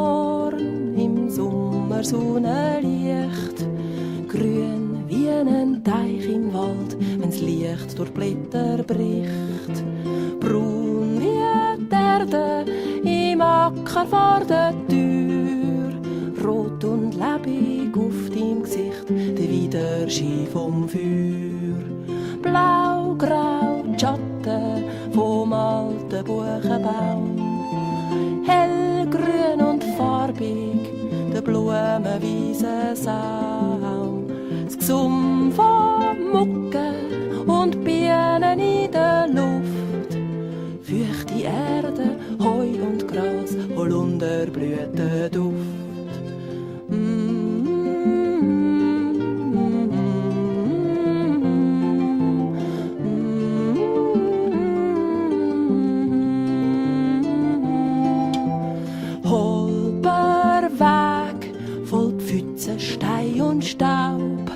Dorn im Sommersonnenlicht, grün wie ein Teich im Wald, wenn's Licht durch Blätter bricht, braun wie die Erde im Acker vor der Tür, rot und lebendig auf deinem Gesicht der Widerschein vom Feuer, blau-grau die Schatten vom alten Buchenbaum, hellgrün und farbig der blumenweise Saum, das Gesumm von Mucke und Bienen in der Luft, feuchte Erde, Heu und Gras, Holunderblütenduft. Stein und Staub,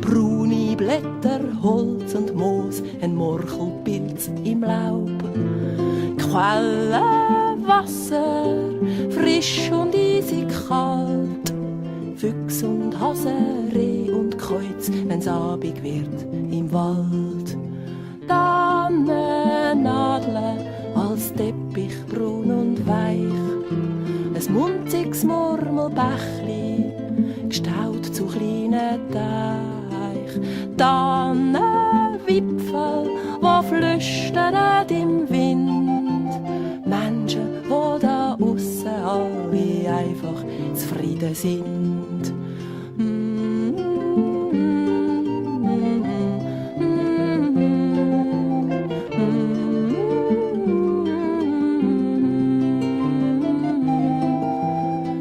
braune Blätter, Holz und Moos, ein Morchelpilz im Laub. Quelle, Wasser, frisch und eisig kalt, Füchs und Hase, Reh und Kreuz, wenn's Abend wird im Wald. Tannennadel als Teppich, braun und weich, ein munziges Murmelbächli, gestaut zu kleinen Teich, Tannenwipfel, wo flüstern im Wind, Menschen, wo da aussen alle einfach zufrieden sind.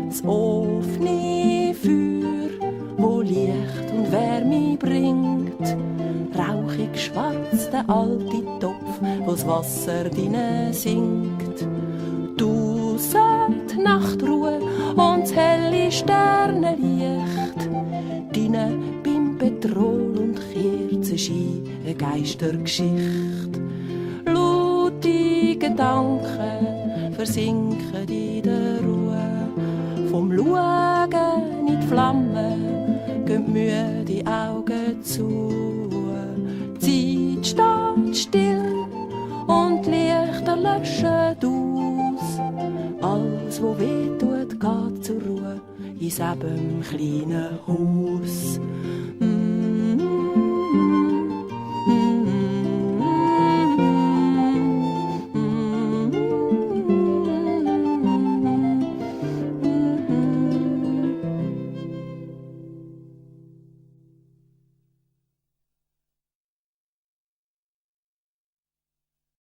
Das offene Feuer, wo Licht und Wärme bringt, rauchig schwarz der alte Topf, wo das Wasser drinnen sinkt. Draussen die Nachtruhe und das helle Sternenlicht, drinnen beim Petrol und Kerzenschein eine Geistergeschichte. Laute Gedanken versinken in der Ruhe, vom Schauen in die Flammen gehen müde Augen zu. Die Zeit steht still und die Lichter löschen aus. Alles, was weh tut, geht zur Ruhe in diesem kleinen Haus.